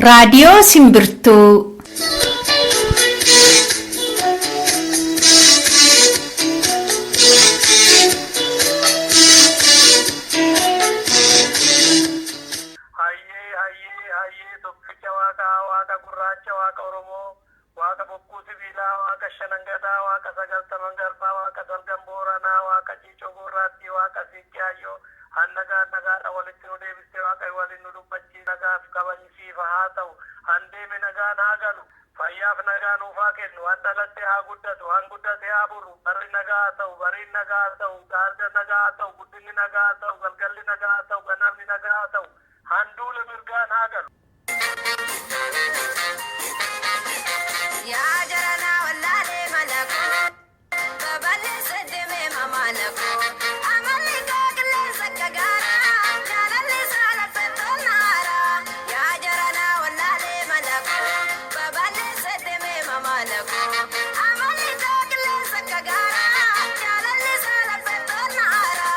Raadiyoo Simbirtuu. Waaqa gurraacha, waaqa Oromoo, waaqa bokkuu sibiilaa, waaqa shanangadaa, waaqa sagaltaman garbaa, waaqa salgan booranaa, waaqa ciicoo gurraattii, waaqa siiqqiyaayyoo, nagaadha walitti nu deebistee waaqa waliin nu dubbachii nagaaf kabajisiifa haa ta'u, handeeme nagaan haa galu, fayyaaf nagaa nuuf haa kennu, waan dhalatte haa guddatu, waan guddate haa buru, barri nagaa haa ta'u, bariin nagaa haa ta'u, gaarga nagaa haa ta'u, guddinni nagaa haa ta'u, galgalli nagaa haa ta'u, ganamni nagaa haa ta'u, handuule mirgaan haa galu. Ya jarana wallale malako babale sedeme mamalako amali kakle sakagara jalalle sala fetonara ya jarana wallale malako babale sedeme mamalako amali kakle sakagara jalalle sala fetonara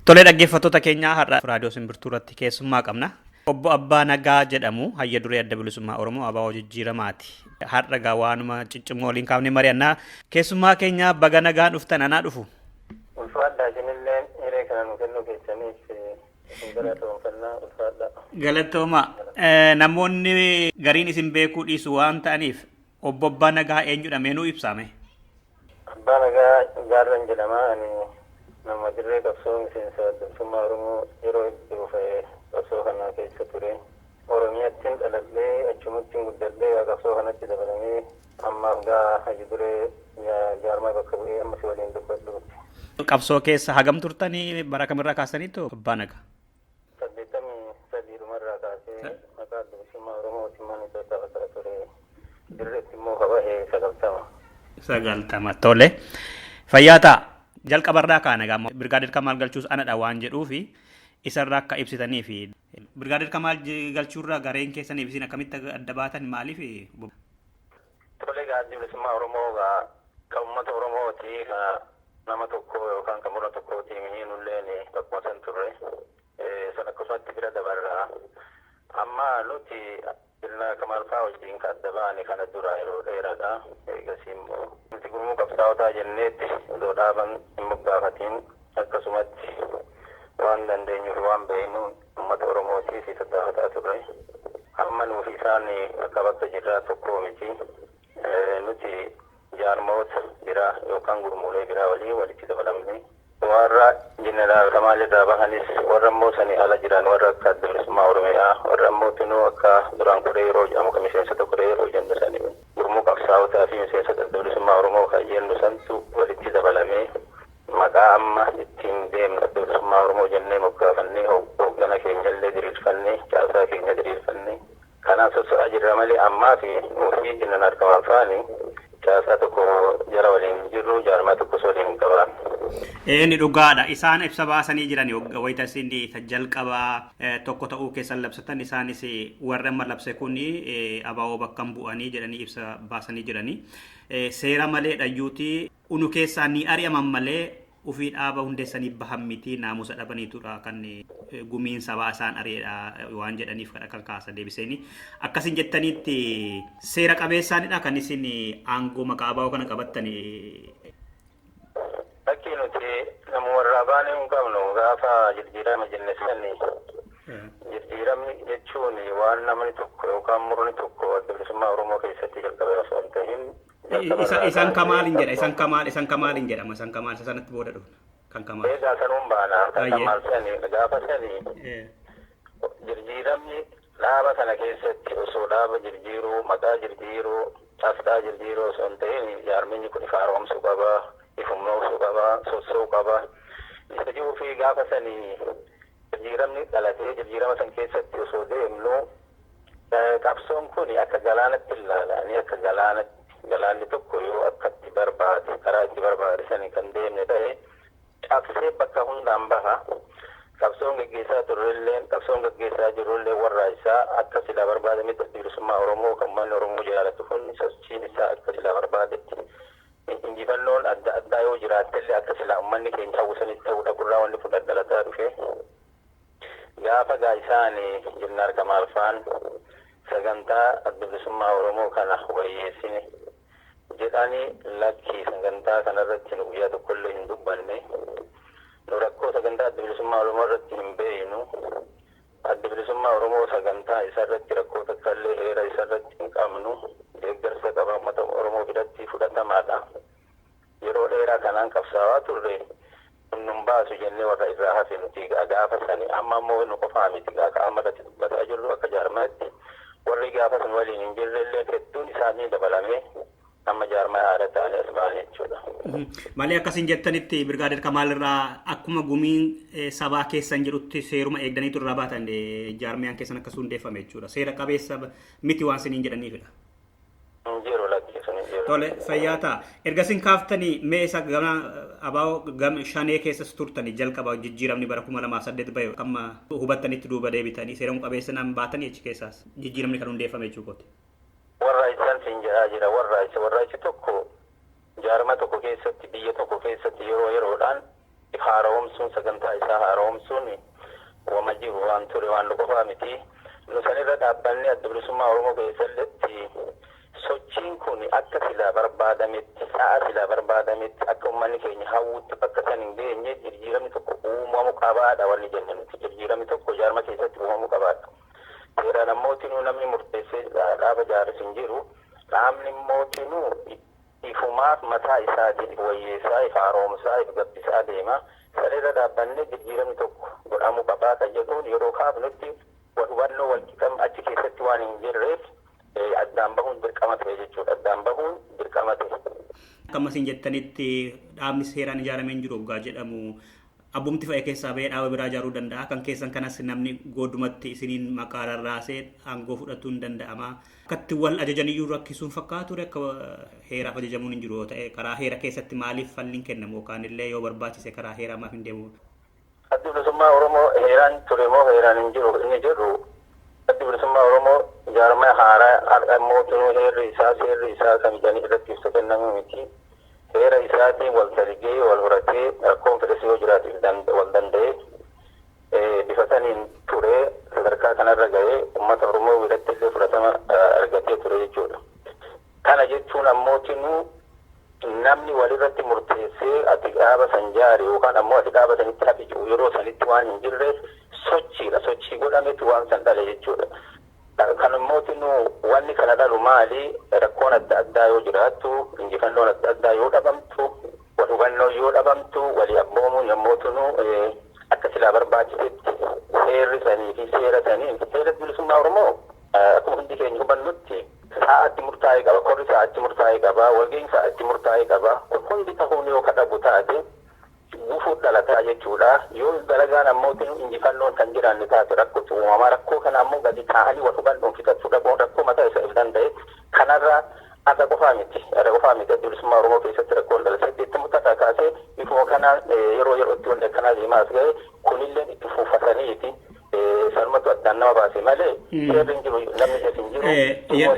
Tole dhaggeeffattoota keenyaa har'a raadiyoo Simbirtuu irratti keessummaa qabna. Obbo Abbaa Nagaa jedhamu hayya duree adda bilisummaa Oromoo ABO jijjiiramaati. Har'a gaa waanuma ciccimoo waliin kaafnee mari'annaa. Keessummaa keenya baga nagaan dhuftan anaa dhufu. Ulfaadhaa isinillee kanaan kennu keessaniif galatoomfannaa ulfaadha. Galatooma. Namoonni gariin isin beekuu dhiisu waan ta'aniif obbo Abbaa Nagaa eenyudha meenuu ibsame? Abbaa Nagaa Gaarran jedhama. Ani nama dirree qabsoo miseensa Bilisummaa Oromoo yeroo itti dhufee qabsoo kana keessa ture. Oromiyaattiin dhaladhee achumatti guddadhee qabsoo kanatti dabalamee ammaaf gaa haji duree jaarmaa bakka bu'ee ammas waliin dubbadhu. Qabsoo keessa hagam turtanii bara kamirraa kaasaniitu Abbaa Nagaa? 83 dhumarraa kaasee maqaa Bilisummaa Oromootiin mana taasisaa ture. Dirreetti immoo kabahee 90. Tole. Fayyaa ta'a. Jalqabarraa kaan egaa Birgaadir Kamaal galchuus anadha waan jedhuufi isarraa akka ibsitanii fi Birgaadir Kamaal galchuurraa gareen keessaniif isin akkamitti adda baatan maaliif? Tole gaaddi Bilisummaa Oromoo kan uummata Oromooti nama tokko yookaan kan mura tokkooti mihiinulleen bakkuma san turre san akkasumatti bira dabarraa. Amma nuti Birna Kamaal fa'aa wajjin kan adda baane kana dura yeroo dheeraadha. Eegasii immoo nuti gurmuu qabsaa'otaa jenneetti odoo dhaaban hin moggaafatiin akkasumatti waan dandeenyuuf waan beeknu uummata Oromootii fi tattaafataa turre. Amma nuufi isaan akka bakka jirraa tokko miti. Nuti jaarmoota biraa yookaan gurmuulee biraa waliin walitti dabalamne. Warra Jeneraal Kamaal irraa bahanis warra immoo sanii ala jiran warra akka Adda Bilisummaa Oromiyaa warra immoo tunuu akka duraan kudhee yeroo jedhamu kan miseensota kudhee yeroo jennu sanii gurmuu qabsaa'otaa fi miseensota Adda Bilisummaa Oromoo kan jennu santu walitti dabalamee maqaa amma ittiin deemnu Adda Bilisummaa Oromoo jennee moggaafannee hooggana keenyallee diriirfannee caasaa keenya diriirfannee kanaan soso'aa jirra malee ammaa fi nuufii Jeneraal Kamaal fa'aanii caasaa tokko jala waliin jirru jaarmaa tokkos waliin qabaan. Inni dhugaadha. Isaan ibsa baasanii jiran wayita isin jalqabaa tokko ta'uu keessan labsatan isaanis warra amma labse kun abaa'oo bakka bu'anii jedhanii ibsa baasanii jiranii. Seera malee dhayyuutii unu keessaa ni ari'aman malee ufii dhaaba hundeessanii bahan miti naamusa dhabaniitudha kan gumiin sabaa isaan ari'edha waan jedhaniif kan kaasa deebisanii. Akkasin jettaniitti seera qabeessaanidha kan isin aangoo maqaa abaa'oo kana qabattanii. Bakki nuti nama warraa baanee hin qabnu gaafa jijjiirama jenneessanii jijjiiramni jechuun waan namni tokko yookaan murni tokko Adda Bilisummaa Oromoo keessatti jalqabee osoo hin ta'in. Isaan Kamaaliin jedha. Isaan Kamaaliin jedhama. Isaan Kamaal isa sanatti booda dhufu. Kan Kamaal. Eegaa sanuun baana. Kan Kamaal sanii gaafa sanii jijjiiramni dhaaba sana keessatti osoo dhaaba jijjiiruu maqaa jijjiiruu asxaa jijjiiruu osoo hin ta'in jaarminyi kun ifa haaromsuu qabaa. Ifumnoosuu qabaa, sossoo qabaa. Isa jiruu fi gaafa sanii jijjiiramni dhalatee jijjiirama san keessatti osoo deemnu qabsoon kun akka galaanatti ilaalanii akka galaanni tokko yoo akkatti barbaade karaa itti barbaade sanii kan deemne ta'e cabsee bakka hundaan baha. Qabsoon gaggeessaa turrelleen qabsoon gaggeessaa jirullee warra isaa akka silaa barbaadametti Adda Bilisummaa Oromoo kan uummanni Oromoo jaalatu kun sochiin isaa akka silaa barbaadetti. Injifannoon adda addaa yoo jiraattellee akka silaa uummanni keenya hawwisanitti ta'uudha gurraa wanni fudhadha dhalataa dhufe. Gaafa isaan Jeneraal Kamaal fa'aan sagantaa Adda Bilisummaa Oromoo kana wayyeessine jedhanii lakkii sagantaa kanarratti nu guyyaa tokkollee hin dubbanne. Nu rakkoo sagantaa Adda Bilisummaa Oromoo irratti hin beeknu. Adda Bilisummaa Oromoo sagantaa isarratti rakkoo takkaallee heera isarratti hin qabnu. Deeggarsa qaba uummata Oromoo biratti fudhatamaadha. Yeroo dheeraa kanaan qabsaawaa turre nun baasu jennee warra irraa hafe nuti gaafa sani amma immoo nu qofaa miti akka ammarratti dubbataa jirru akka jaarmaatti warri gaafa san waliin hin jirrellee hedduun isaanii dabalamee amma jaarmaa haala ta'anii as ba'an jechuudha. Malee akkasiin jettanitti Birgaadir Kamaal irraa akkuma gumiin sabaa keessan jedhutti seeruma eegdaniitu irraa baatan jaarmiyaan keessan akkas hundeeffame jechuudha. Seera qabeessa miti waan siniin jedhaniifidha. Tole fayyaa ta'a. Erga isin kaaftanii mee isa gama abaa'oo shanee keessas turtanii jalqaba jijjiiramni bara 2008 bahe amma hubattanitti duuba deebitanii seeruma qabeessa naan baatanii achi keessaas jijjiiramni kan hundeeffame jechuudha. Warra isaan siin jedhaa jira warra isa tokko jaarma tokko keessatti biyya tokko keessatti yeroodhaan haaromsuun sagantaa isaa haaromsuun wama jiru waan ture waan qofaa miti. Nu sanirra dhaabbanni Adda Bilisummaa Oromoo keessatti sochiin kun akka silaa barbaadametti sa'a silaa barbaadametti akka uummanni keenya hawwutti bakka san hin geenye jijjiiramni tokko uumamu qabaadha wanni jennu nuti. Jijjiiramni tokko jaarma keessatti uumamu qabaadha. Seeraan ammootinuu namni murteessee dhaaba jaaris hin jiru. Dhaabni ammootinuu ifumaaf mataa isaatiin wayyeessaa ifa haaromsaa ifa gabbisaa deema. Sareera dhaabbanne jijjiiramni tokko godhamuu qabaa kan jedhuun yeroo kaafnutti hubannoo walqixam achi keessatti waan hin jirreef addaan bahuun dirqama ta'e jechuudha. Addaan bahuun dirqama ta'e. Akkuma isin jettanitti dhaabni seeraan ijaaramee hin jiru hoggaa jedhamu abbumti fa'ee keessaa bahee dhaaba biraa ijaaruu danda'a. Kan keessan kanas namni godumatti isiniin maqaa rarraasee aangoo fudhatuu hin danda'ama. Akkatti wal ajajaniyyuu rakkisuun fakkaatu akka heeraaf ajajamuun hin jiru yoo ta'e karaa heera keessatti maaliif falliin kennamu yookaan illee yoo barbaachise karaa heeraa maaf hin deemu? Addi bilisummaa Oromoo heeraan ture moo heeraan hin jiru inni jedhu addi bilisummaa Oromoo jaarmaa haaraa mootummaa seerri isaa kan jedhanii irratti ibsa kennamu miti. Heera isaatiin wal dargee wal horatee rakkoon fedhas yoo jiraatuuf wal danda'e bifa saniin ture sadarkaa kanarra ga'ee uummata Oromoo biratti illee fudhatama argatee ture jechuudha. Kana jechuun ammootinuu namni walirratti murteessee ati dhaaba san jaari yookaan ammoo ati dhaaba sanitti haficu yeroo sanitti waan hin jirreef sochiidha. Sochii godhametu waan san dhale jechuudha. Kan ammootinuu wanni kana dhalu maali? Rakkoon adda addaa yoo jiraattu, injifannoon adda addaa yoo dhabamtu, wal hubannoo yoo dhabamtu, walii abboomuun ammootinuu akka silaa barbaachisetti seerri sanii fi seera sanii seera bilisummaa Oromoo akkuma hundi keenya hubannutti sa'aatti murtaa'ee qaba. Korri sa'aatti murtaa'ee qaba. Walga'iin sa'aatti murtaa'ee qaba. Kun hundi ta'uun yoo kadhabu taate gufuun dhalataa jechuudha. Yoo dalagaan ammootiin injifannoon kan jiraanne taate rakkootu uumamaa. Rakkoo kana ammoo gadi taa'anii wal hubannoon fixachuu dhabuun rakkoo mataa isaa danda'e. Kanarraa adda qofaa miti. Adda qofaa miti. Bilisummaa Oromoo keessatti rakkoon dhalatee itti murtaa'aa kaasee bifuma kanaan yeroo yerootti wanta akkanaa deemaas ga'e kunillee itti fuufataniiti. Sarmatu addaan nama baase malee seerri hin jiru namni hin jiru.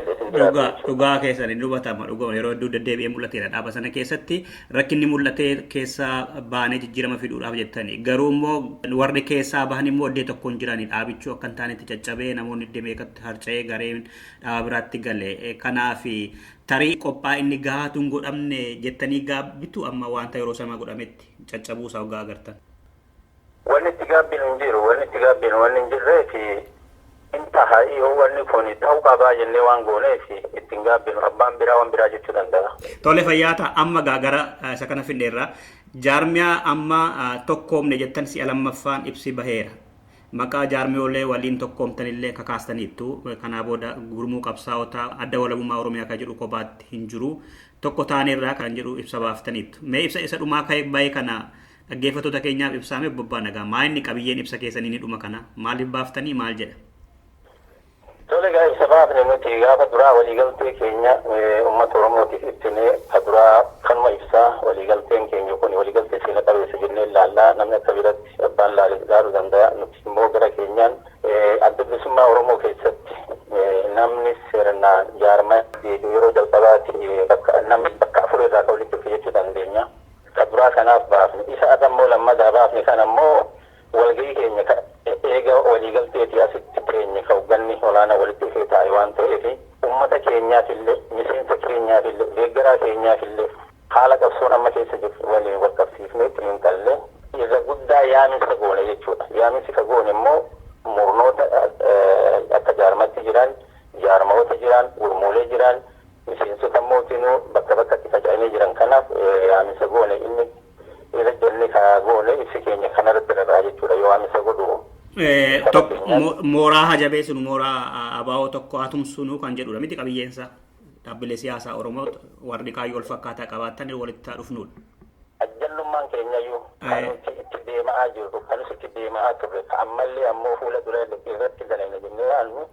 Dhugaa keessan hin hubatama. Dhuguma yeroo hedduu deddeebi'ee mul'ateera dhaaba sana keessatti rakkinni mul'atee keessaa baanee jijjiirama fiduudhaaf jettani. Garuu immoo warri keessaa bahan immoo iddoo tokkoon jirani dhaabichuu akka hin taanetti caccabee namoonni iddoo meeqatti harca'ee gareen dhaaba biraatti gale. Kanaaf tarii qophaa inni gahaatu hin godhamne jettanii gaabbitu amma wanta yeroo sana godhametti caccabuusaa hoggaa agartan. Wanni itti gaabbinu hin jiru. Wanni itti gaabbinu wanni hin jirreefi hin taha yoo wanni kun ta'uu qabaa jennee waan gooneefi ittiin gaabbinu abbaan biraa waan biraa jechuu danda'a. Tole fayyaata amma gaagara isa kana finneerra jaarmiyaa amma tokkoomne jettan si'a lammaffaan ibsi baheera. Maqaa jaarmiyoolee waliin tokkoomtanillee kakaastaniittu. Kanaa booda gurmuu qabsaa'otaa adda walabummaa Oromiyaa kan jedhu kophaatti hin jiru. Tokko taaneerraa kan jedhu ibsa baaftaniittu. Mee ibsa isa dhumaa bahee kana dhaggeeffattoota keenyaaf ibsaame bobbaa nagaa. Maa inni qabiyyeen ibsa keessanii ni dhuma kana? Maaliif baaftanii maal jedha? Tole gaa ibsa baafne nuti gaafa duraa waliigaltee keenya uummata Oromootiif ibsinee ka duraa kanuma ibsaa waliigalteen keenya kun waliigaltee seena qabeessa jennee ilaallaa namni akka biratti abbaan laaluu danda'a. Nuti immoo gara keenyaan adda bilisummaa Oromoo keessatti namni seeraan jaarmaa yeroo jalqabaati namni bakka afur irraa ka walitti dhufe jechuu dandeenya. Duraa kanaaf baafne isa ammoo lammadaa baafne kan ammoo walgahii keenya eega waliigalteeti asitti keenya ka hogganni olaanaa walitti dhufee taa'e waan ta'eef uummata keenyaafillee miseensa keenyaafillee deeggaraa keenyaafillee haala qabsoon amma keessa jiru waliin wal qabsiifnee ittiin tallee irra guddaa yaamisa goone jechuudha. Yaamisi ka goone immoo murnoota akka jaarmatti jiran jaarmawoota jiran gurmuulee jiran miseensota mootinuu bakka bakkatti faca'anii jiran kanaaf yaamisa goone inni irra jenne ka goone ibsi keenya kanarratti irraa jechuudha yoo yaamisa godhu. Mooraa hajabee sunu mooraa abaa'oo tokko hatumsunuu kan jedhudha miti qabiyyeensa dhaabbilee siyaasaa Oromoo warri kaayyoo wal fakkaataa qabaatan walitti dhufnudha. Ajjallummaan keenyayyuu kan nuti itti deemaa jirru kan nuti itti deemaa turre ammallee ammoo fuula dura irratti galanii jennee yaannu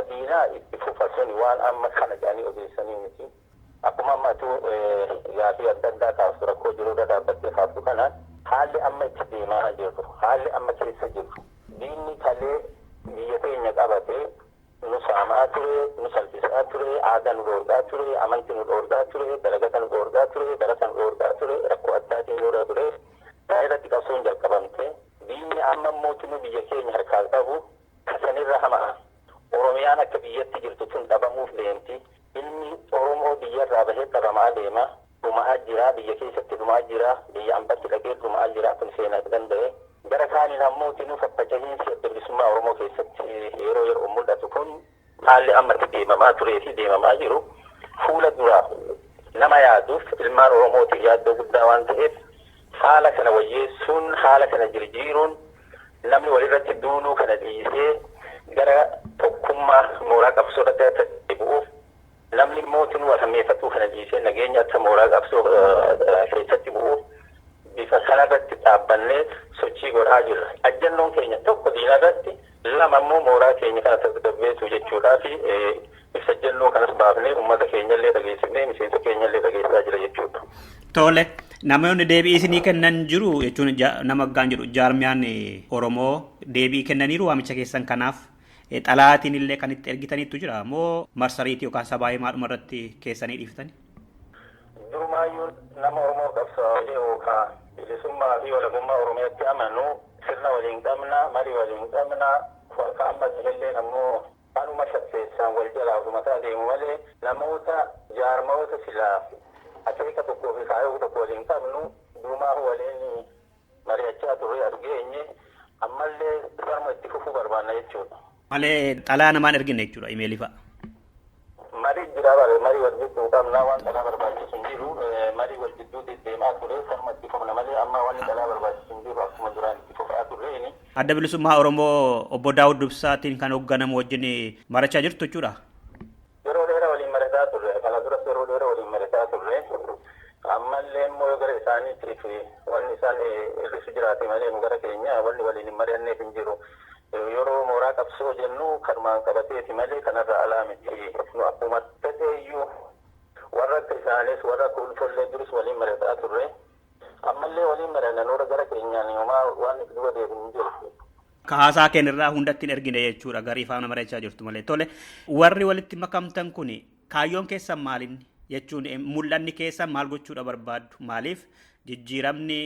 diinaa itti fufasuun waan amma kana jedhanii odeessanii miti. Akkuma ammatu gaafii adda addaa kaasu rakkoo jirurra dhaabbattee kaasu kanaan haalli amma itti deemaa jirru haalli amma keessa jirru diinni kalee biyya keenya qabatee nu saamaa ture nu salphisaa ture aadaa nu dhoorgaa ture amantii nu dhoorgaa ture dalagata nu dhoorgaa ture barata nu dhoorgaa ture rakkoo addaatiin dhoorgaa ture irratti qabsoon jalqabamte diinni amma mootummaa biyya keenya harkaa qabu kasanirra hamaa Oromiyaan akka biyyatti jirtu tun dhabamuuf deemti ilmi Oromoo biyyarraa bahee qabamaa deema. Dhumaa jira, biyya keessatti dhumaa jira, biyya ambatti dhaqee dhumaa jira, kun seenaa danda'e. Gara kaaniin ammoo tinuu faffaca'iinsi adda bilisummaa Oromoo keessatti yeroo mul'atu kun haalli ammatti deemamaa turee fi deemamaa jiru fuula duraa nama yaaduuf ilmaan Oromootiif yaaddoo guddaa waan ta'eef haala kana wayyeessuun, haala kana jijjiiruun namni walirratti duuluu kana dhiisee gara tokkummaa mooraa qabsoo irratti deebi'uuf namni mootin walhammeeffatuu kana dhiisee nageenya akka mooraa qabsoo keessatti bu'uuf bifa kanarratti dhaabbannee sochii godhaa jirra. Ajjannoon keenya tokko diina irratti, lama immoo mooraa keenya kana tasgabbeessuu jechuudhaa fi ibsa jannoo kanas baafnee uummata keenyallee dhageessifnee miseensa keenyallee dhageessaa jira jechuudha. Tole, namoonni deebii isinii kennan jiru jechuun nama ggaan jedhu jaarmiyaan Oromoo deebii kennaniiru waamicha keessan kanaaf xalaatiin illee kan itti ergitaniitu jira moo marsariitii yookaan sabaa himaadhuma irratti keessanii dhiiftanii? Durumaayyuu nama Oromoo qabsaa'ee yookaan bilisummaa fi walabummaa Oromiyaatti amanu sirna waliin qabna, marii waliin qabna, akka ammas illee ammoo anuma shafeessaan wal jalaa odumataa deemu malee namoota jaarmoota silaa akeeka tokkoo fi kaayoo tokko waliin qabnu durumaa waliin mari'achaa turre argeenye ammallee sarma itti fufuu barbaanna jechuudha. Malee xalaa namaan ergine jechuudha imeelii fa'a. Marii jira bare marii wal jidduu qabna waan xalaa barbaachisu hin jiru marii wal jidduu deddeemaa ture sarma itti fufna malee amma waan xalaa barbaachisu hin jiru akkuma duraan itti fufaa turreeni. Adda bilisummaa Oromoo obbo Daawud Dubsaatiin kan hoogganamu wajjin marachaa jirtu jechuudha. Yeroo dheeraa waliin mari'ataa turre kana duras yeroo dheeraa waliin mari'ataa turre ammallee immoo gara isaaniitiif wanni isaan hir'isu jiraate malee nu gara keenya wanni waliin hin mari'anneef hin jiru. Yeroo mooraa qabsoo jennu kanumaan qabateeti malee kanarra alaa miti nu akkuma ta'eeyyuu warra akka isaanis warra akka ulfollee duris waliin mari'ataa turre ammallee waliin mari'anna nuura gara keenyaan homaa waan duba deebiin hin jiru. Haasaa keenirraa hundatti hin ergine jechuudha garii faana mari'achaa jirtu malee. Tole warri walitti makamtan kun kaayyoon keessan maalinni jechuun mul'anni keessan maal gochuudha barbaaddu maaliif jijjiiramni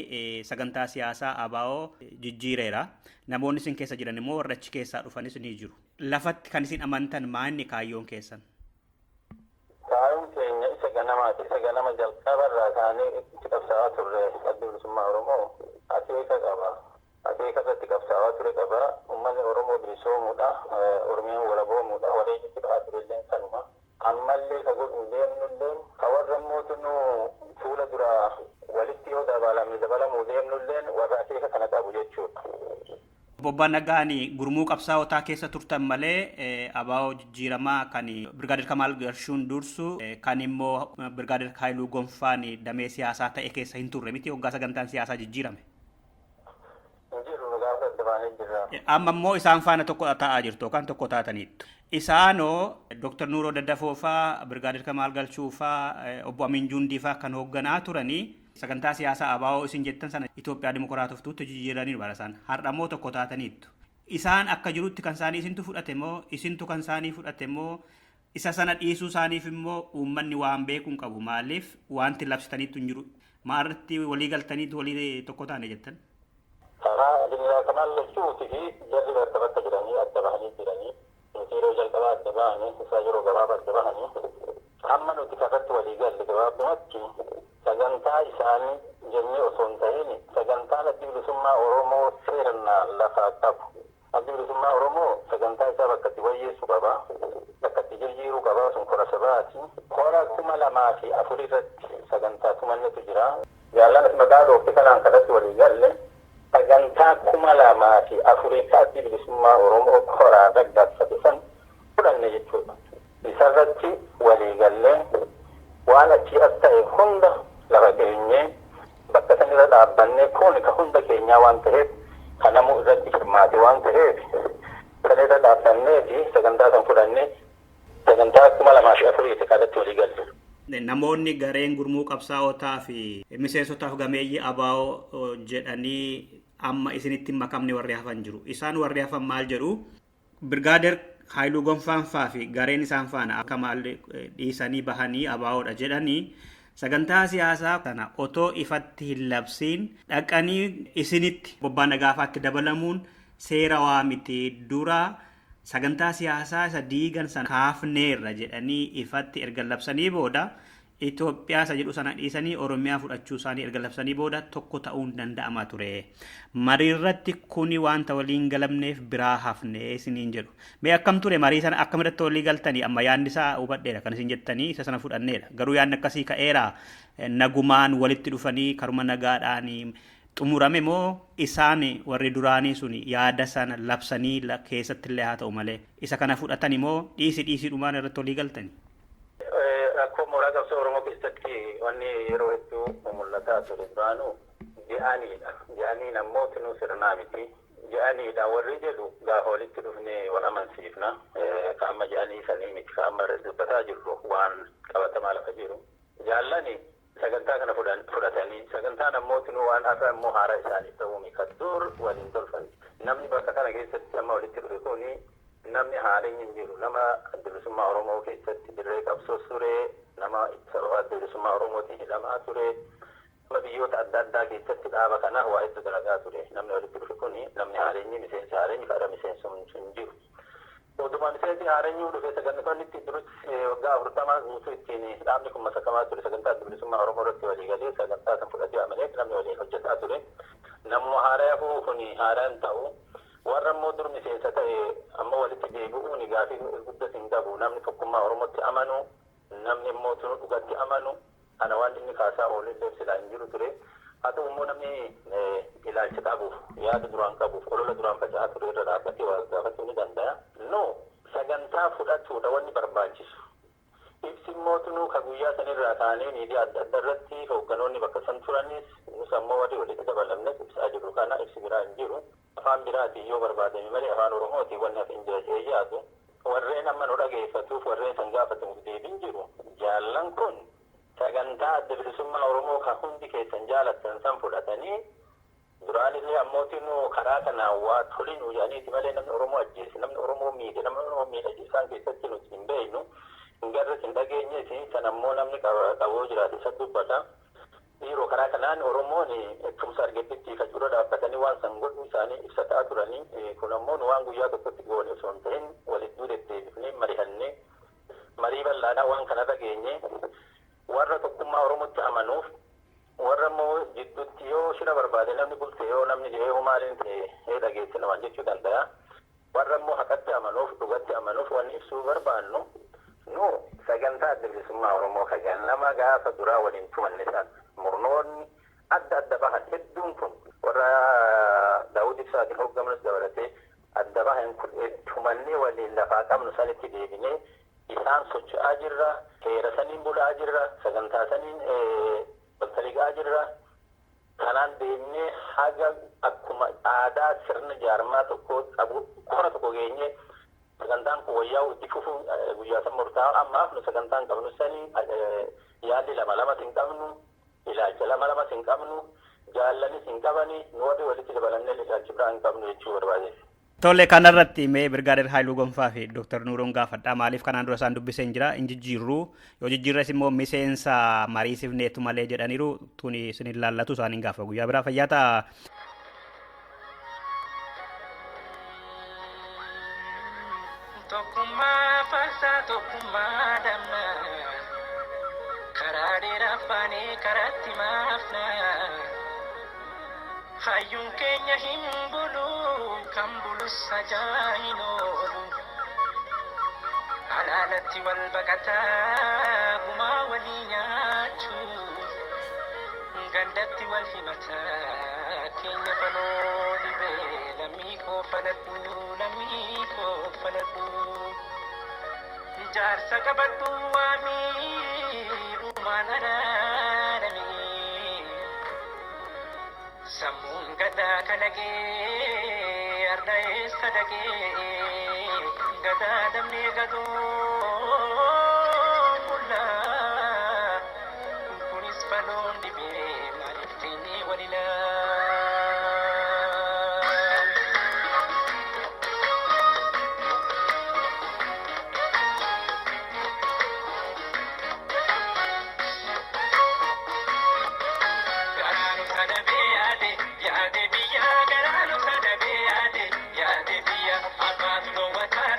sagantaa siyaasaa ABO jijjiireera. Namoonni isin keessa jiran immoo warra achi keessaa dhufanis ni jiru. Lafatti kan isin amantan maanni kaayyoon keessan? Kaayyoon keenya isa ganamaati. Isa ganama jalqabarraa kaanee itti qabsaa'aa turre adda bilisummaa Oromoo akeeka qaba. Akeeka irratti qabsaa'aa ture qaba. Uummanni Oromoo bilisoomuudha. Oromiyaan walaboomuudha. Walii itti ta'aa turellee kanuma. Ammallee ka godhu deemnullee ka warra mootummaa fuula duraa walitti yoo dabalamuu deemnulleen warra akeeka kana qabu jechuudha. Bobbaan Nagaanii gurmuu qabsaa'otaa keessa turtan malee ABO jijjiiramaa kan Birgaadir Kamaal Garshuun dursu kan immoo Birgaadir Haayiluu Gonfaan damee siyaasaa ta'e keessa hin turre miti hoggaa sagantaan siyaasaa jijjiirame. Amma immoo isaan faana tokko ta'aa jirtu yookaan tokko taataniittu. Isaanoo Dr. Nuuroo Daddafoo faa Birgaadir Kamaal Galchuu faa obbo Amin Juundii faa kan hoogganaa turanii sagantaa siyaasaa ABO isin jettan sana Itoophiyaa Dimokiraatoftuutti jijjiiranii barasan har'a immoo tokko taataniittu. Isaan akka jirutti kan isaanii isintu fudhate moo isintu kan isaanii fudhate moo isa sana dhiisuu isaaniif immoo uummanni waan beekuun qabu maaliif wanti labsitaniittu hin jiru maarratti walii galtaniitu walii tokko taane jettan. Karaa Birgaadir Kamaal Galchuutii fi jarri bakka jiranii adda bahanii jiranii yeroo jalqabaa adda bahanii isaa yeroo gabaabaa adda bahanii amma nuti kanarratti walii galle gabaabumatti sagantaa isaanii jennee osoo hin ta'in sagantaan adda bilisummaa Oromoo seeraan lafaa qabu. Adda bilisummaa Oromoo sagantaa isaa bakka itti wayyeessuu qaba. Bakka itti jijjiiruu qaba sun kora sabaati. Kora 2004 irratti sagantaa tumannetu jira. Jaallanas maqaa dhoofte kanaan kanatti walii galle sagantaa 2004 adda bilisummaa Oromoo koraa raggaasifate san fudhanne jechuudha. Isarratti walii gallee waan achi as ta'e hunda lafa keenyee bakka sanirra dhaabbannee kun ka hunda keenyaa waan ta'eef kanamuu irratti hirmaate waan ta'eef sanirra dhaabbannee fi sagantaa san fudhannee sagantaa 2004 kanatti walii galle. Namoonni gareen gurmuu qabsaa'otaa fi miseensotaaf gameeyyii ABO jedhanii amma isinitti makamne warri hafan jiru. Isaan warri hafan maal jedhu Birgaadir Haayiluu Gonfaan faa fi gareen isaan faana akka maal dhiisanii bahanii ABO'dha jedhanii sagantaa siyaasaa kana otoo ifatti hin labsiin dhaqanii isinitti bobbaa nagaafaatti dabalamuun seera waa miti dura sagantaa siyaasaa isa diigan sana kaafneerra jedhanii ifatti erga labsanii booda Itoophiyaa isa jedhu sana dhiisanii Oromiyaa fudhachuu isaanii erga labsanii booda tokko ta'uun danda'ama ture. Mariirratti kuni wanta waliin galamneef biraa hafnee isiniin jedhu. Mee akkam ture marii sana akkamitti walii galtanii amma yaadni isaa hubadheera kan isin jettanii isa sana fudhanneedha. Garuu yaadni akkasii ka'eera nagumaan walitti dhufanii karuma nagaadhaan xumurame moo isaan warri duraanii sun yaada sana labsanii keessatti illee haa ta'u malee isa kana fudhatanii moo dhiisiidhumaan irratti walii galtanii? Akkuma mooraa qabsoo Oromoo keessatti wanni yeroo hedduu mul'ataa ture duraanuu je'aniidha. Je'aniin ammoo tinuu sirnaa miti. Je'aniidha warri jedhu gaafa walitti dhufnee wal amansiifna. Ka amma je'anii sanii miti ka amma dubbataa jirru waan qabatamaa lafa jiru. Jaallani sagantaa kana fudhatanii sagantaan ammoo tinuu waan akka ammoo haara isaanii ta'uumi ka dur waliin tolfan. Namni bakka kana keessatti amma walitti dhufe kuni namni haaleen hin jiru. Nama adda bilisummaa Oromoo keessatti dirree qabsoo ture, nama sababa adda bilisummaa Oromootiin hidhamaa ture, nama biyyoota adda addaa keessatti dhaaba kana waa hedduu dalagaa ture. Namni walitti dhufe kuni namni haaleenyi miseensa haaleenyi fadha miseensum hin jiru. Oduma miseensi haaleenyi dhufe sagantoonni durutti waggaa 40 guutuu ittiin dhaabni kun masakamaa ture sagantaa adda bilisummaa Oromoo irratti walii galee sagantaa san fudhatee amalee namni waliin hojjetaa ture. Namni haaraa kuni haaraan ta'u warra immoo dur miseensa ta'e amma walitti deebi'uun gaafii guddaa hin qabu. Namni tokkummaa Oromootti amanu, namni immoo tunu dhugatti amanu, kana waan inni kaasaa oolillee silaa hin jiru ture. Haa ta'u immoo namni ilaalcha qabuuf, yaada duraan qabuuf, olola duraan faca'aa ture irra dhaabbatee waa gaafachuu ni danda'a. No, sagantaa fudhatuudha wanni barbaachisu. Ibsi immoo tunu ka guyyaa sanirraa kaanee miidiyaa adda addaa irratti hoogganoonni bakka san turanis nus ammoo warri walitti dabalamnes ibsaa jiru. Kana ibsi biraa hin jiru. Afaan biraatiin yoo barbaadame malee afaan Oromootiin wanni hafi hin jira yaadu. Warreen amma nu dhageeffatuuf warreen san gaafatamuuf deebiin jiru. Jaallan kun sagantaa adda bilisummaa Oromoo kan hundi keessan jaalattan san fudhatanii duraanillee ammootiin karaa kanaan waa tolinu yaaniiti malee namni Oromoo ajjeese, namni Oromoo miidhe, namni Oromoo miidhe isaan keessatti nuti hin beeknu. Hin garres hin dhageenye san ammoo namni qaboo jiraate isa dubbata. Dhiiroo karaa kanaan Oromoon tumsa argattitti facuura dhaabbatanii waan san godhu isaanii ibsataa turanii kun ammoo waan guyyaa tokkotti goone osoo hin ta'in walitti deddeebifnee marihannee marii bal'aadhaa waan kanarra geenye warra tokkummaa Oromootti amanuuf warra immoo jidduutti yoo shira barbaade namni bulte yoo namni jedhee humaaliin ta'e dhageesse namaan jechuu danda'a. Warra immoo haqatti amanuuf dhugatti amanuuf wanni ibsuu barbaannu nu sagantaa adda bilisummaa Oromoo kajan nama gaafa duraa waliin tumanne san murnoonni adda adda bahan hedduun kun warra Daawud Ibsaatiin hooggamanis dabalatee adda bahan kun tumannee waliin lafaa qabnu sanitti deebinee isaan socho'aa jirra, heera saniin bulaa jirra, sagantaa saniin baltaliqaa jirra. Kanaan deemnee haga akkuma aadaa sirna jaarmaa tokko qabu kora tokko geenye sagantaan kun wayyaa itti fufu guyyaa san murtaa'aa ammaaf nu sagantaan qabnu sanii yaadni lama hin qabnu. Ilaalcha lama hin qabnu, jaallanis hin qabani, nu warri walitti dabalannee ilaalcha biraa hin qabnu jechuu barbaade. Tole kanarratti mee Birgaadeer Haayiluu Gonfaa fi Dr. Nuuroon gaafadhaa maaliif kanaan dura isaan dubbisee hin jira hin jijjiirru yoo jijjiirres immoo miseensa mariisifneetu malee jedhaniiru tuni isin ilaallatu isaaniin gaafa guyyaa biraa fayyaa ta'a. Tokkummaa farsaa tokkummaa dammaa. Karaa dheeraa faanee karaatti maafna. Hayyuun keenya hin bulu kan bulus ajaa'iin oolu. Alaalatti wal baqataa gumaa walii nyaachuu. Gandatti wal himataa keenya faloo dhibee lammii koo faladhu lammii koo faladhu. Jaarsa qabadhu waamii manararame sammuun gadaa kalaqee arda'ee sadaqee gadaa damnee gadoo mullaa kunis faloon dhibee maaliif teenyee walilaa. Yaade biyya garaanu sadabee yaade biyya abbaatu dhoowwataa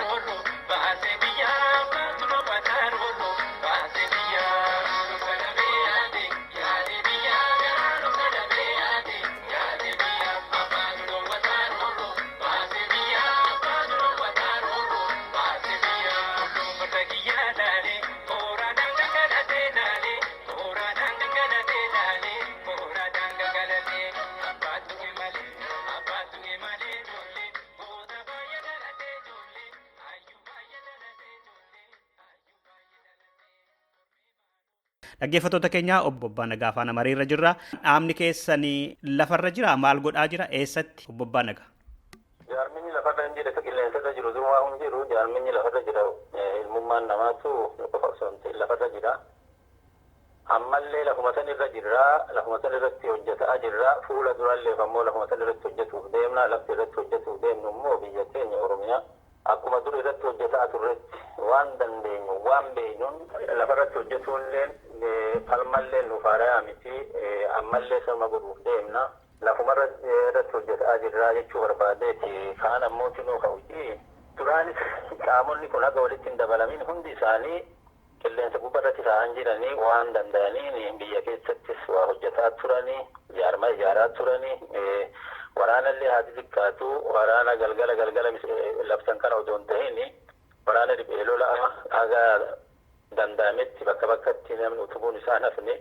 Dhaggeeffattoota keenya obbo Abbaa Nagaa faana mariirra jirra. Dhaabni keessanii lafarra jira maal godhaa jira eessatti obbo Abbaa Nagaa? Jaarminni lafarra hin jiru qilleensarra jiru duwwaa hin jiru jaarminni lafarra jira ilmummaan namaatu qofa osoo hin ta'in lafarra jira. Ammallee lafuma san irra jirra lafuma san irratti hojjetaa jirra fuula durallee ammoo lafuma san irratti hojjetuuf deemna lafti irratti hojjetuuf deemnu immoo biyya keenya Oromiyaa akkuma dur irratti hojjetaa turretti waan dandeenyu waan beeynuun lafarratti hojjetuullee falmallee nuuf haaraa miti ammallee sama godhuuf deemna lafuma irratti hojjetaa jirra jechuu barbaadeeti kaan ammoo tinuu ka'uti duraanis qaamonni kun akka walitti hin dabalamin hundi isaanii qilleensa gubbarratti ta'an jiranii waan danda'aniin biyya keessattis waa hojjetaa turanii jaarmaa ijaaraa turanii waraanallee haati xiqqaatu waraana galgala labsan kana odoo hin ta'in waraana riphee lolaa haga danda'ametti bakka bakkatti namni utubuun isaa hafne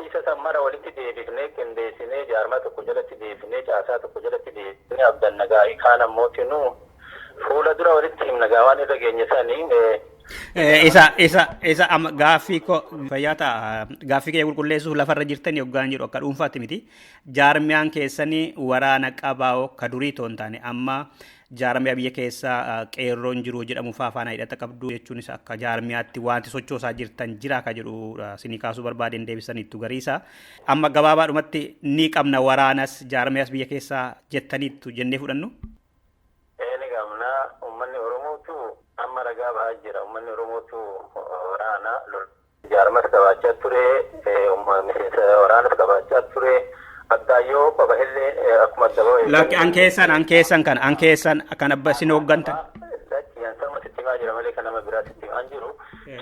isa san mara walitti deebifnee qindeessinee jaarmaa tokko jalatti deebifnee caasaa tokko jalatti deebifnee abdan nagaa kaan ammootinuu fuula dura walitti himna gaawaan irra geenye sanii isa gaaffii koo fayyaa ta'a gaaffii kee qulqulleessuuf lafarra jirtanii hoggaan jedhu akka dhuunfaatti miti jaarmiyaan keessanii waraana qabaa'oo ka durii toon taane amma jaarmiyaa biyya keessaa qeerroon jiru jedhamu faana hidhata qabdu jechuunis akka jaarmiyaatti wanti sochoosaa jirtan jira ka jedhu sinii kaasuu barbaadeen deebisaniittu gariisa amma gabaabaadhumatti ni qabna waraanas jaarmiyaas biyya keessaa jettaniittu jennee fudhannu. Uummanni Oromootu amma ragaa bahaa jira. Uummanni Oromootu waraana jaarmas qabaachaa ture, miseensa waraanas qabaachaa ture. Addaayyoo babal'illee akkuma daboo. Lakki an keessan kan abba isin hooggantan. Lakki an sama sittimaa jira malee kan nama biraa sittimaa jiru.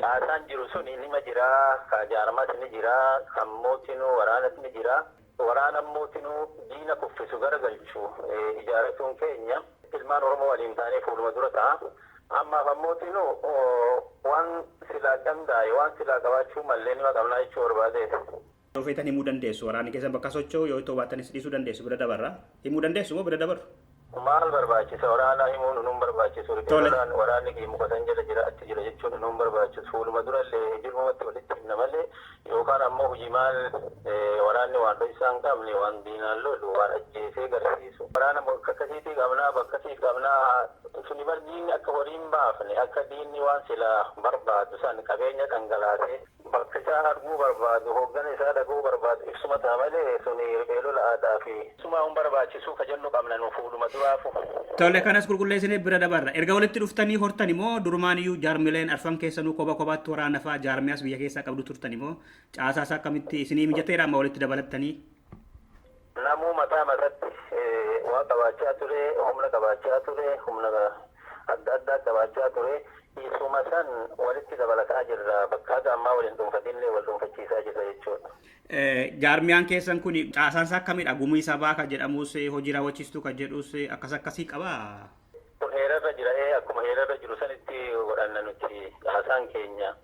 Caasaan jiru sun nima jira, ka jaarmas ni jira, kan mootinuu waraanas ni jira. Waraana mootinuu diina kuffisu garagalchu ijaaratuun keenya. Ilmaan Oromoo waliin taanee fuuluma dura ta'a. Ammaaf ammootinuu waan silaa danda'e waan silaa qabaachuu mallee nima qabnaa jechuu barbaadeeti. Feetan himuu dandeessu waraanni keessan bakka socho'u yoo ta'u baatanis dhiisuu dandeessu bira dabarra. Himuu dandeessu moo bira dabarru? Maal barbaachisa waraana himuun nuun barbaachisu. Waraanni mukatan jala jira achi jira jechuun nuun barbaachisu. Fuuluma durallee jirmumatti walitti himna malee yookaan ammoo hojii maal waraanni waan dho'isaa hin qabne waan diinaan lolu waan ajjeesee garsiisu. Waraana bakka akkasiitii qabnaa bakka akkasii qabnaa suni bar diinni akka horiin baafne akka diinni waan sila barbaadu san qabeenya dhangalaasee bakka isaa arguu barbaadu hooggana isaa dhaguu barbaadu ibsuma ta'a malee suni riphee lola aadaa fi ibsuma hin barbaachisu ka jennu qabna nu fuuluma duraafu. Tole kanas qulqulleessinee bira dabarra. Erga walitti dhuftanii hortan immoo durumaan iyyuu jaarmileen arfan keessanuu kophaatti waraana fa'aa jaarmiyaas biyya keessaa qabdu turtan immoo caasaas akkamitti isinii mijateera amma walitti dabalattanii? Namuu mataa mataatti waa qabaachaa ture, humna qabaachaa ture, humna adda addaa qabaachaa ture. Isuma san walitti dabalataa jirra bakka ammaa waliin dhuunfatillee wal dhuunfachiisaa jirra jechuudha. Jaarmiyaan keessan kun caasaansa akkamidha? Gumii sabaa kan jedhamus hojii raawwachiistuu kan jedhus akkasii qabaa? Kun heerarra jira akkuma heerarra jiru sanitti godhanna nuti caasaan keenya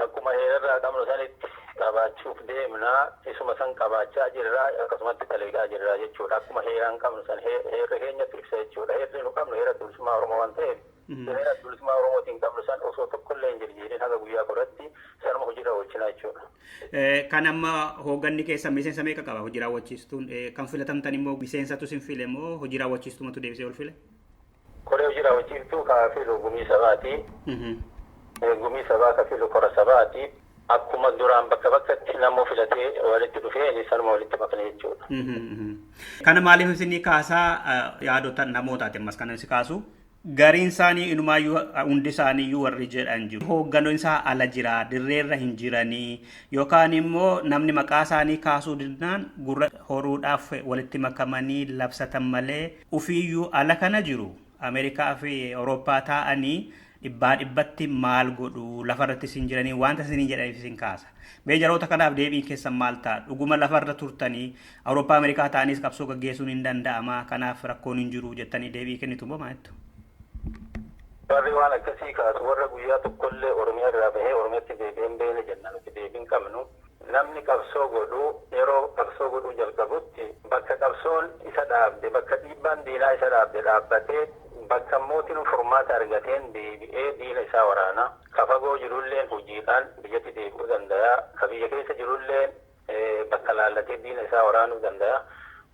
akkuma heerarraa qabnu sanitti qabaachuuf deemna isuma san qabaachaa jirra akkasumatti dalagaa jirra jechuudha akkuma heeraan qabnu san heerri keenyatti ibsa jechuudha heerri nu qabnu heera bilisummaa Oromoo waan ta'eef heera bilisummaa Oromootiin qabnu san osoo tokkollee hin jirjiirin haga guyyaa koratti sanuma hojii raawwachinaa jechuudha. Kan amma hoogganni keessan miseensa meeqa qaba hojii raawwachiistuun kan filatamtan immoo miseensatu sin file moo hojii raawwachiistumatu deebisee ol file? Koree hojii raawwachiiftuu kaa filu gumii sabaati. Gumii sabaa ka filu kora sabaati. Akkuma duraan bakka bakkatti namoo filatee walitti dhufee sanuma walitti makne jechuudha. Kana maaliif isinii kaasaa yaadota namootaati ammas kana si kaasu? Gariin isaanii inumaayyuu hundi isaaniiyyuu warri jedhan jiru. Hooggannoon isaa ala jira, dirreerra hin jiranii yookaan immoo namni maqaa isaanii kaasuu didnaan gurra horuudhaaf walitti makamanii labsatan malee ufiiyyuu ala kana jiru. Ameerikaa fi Awurooppaa taa'anii dhibbatti maal godhu lafarratti isin jiranii wanta isin jedhaniif isin kaasa. Beejaroota kanaaf deebii keessan maal ta'a? Dhuguma lafarra turtanii Awurooppaa Ameerikaa ta'anis qabsoo gaggeessuun hin danda'ama kanaaf rakkoon hin jiru jettanii deebii kennitu moo maaltu? Warri waan akkasii kaasu warra guyyaa tokkollee Oromiyaa irraa bahee Oromiyaatti deebi'een beene jenna nuti deebiin qabnu. Namni qabsoo godhu yeroo qabsoo godhuu jalqabutti bakka qabsoon isa dhaabde bakka dhiibbaan diinaa isa dhaabde dhaabbatee bakka mootiin furmaata argateen deebi'ee diina isaa waraana kafa fagoo jirulleen hojiidhaan biyyatti deebi'uu danda'a. Ka biyya keessa jirulleen bakka laallatee diina isaa waraanuu danda'a.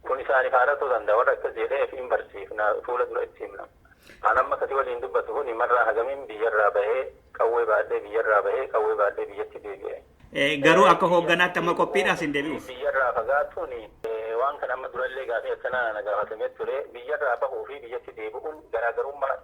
Kun isaaniif haala ta'uu danda'a. Warra akkas jedhee fi hin barsiifna fuula dura itti himna. An amma akkasii waliin dubbatu kun marraa hagamiin biyyarraa bahee qawwee baadhee biyyatti deebi'e. Garuu akka hoogganaatti amma qophiidhaas hin deebi'uuf. Biyyarraa fagaatuun waan kana amma durallee gaafii akkana na gaafatamee ture biyyarraa bahuu fi biyyatti deebi'uun garaagarummaa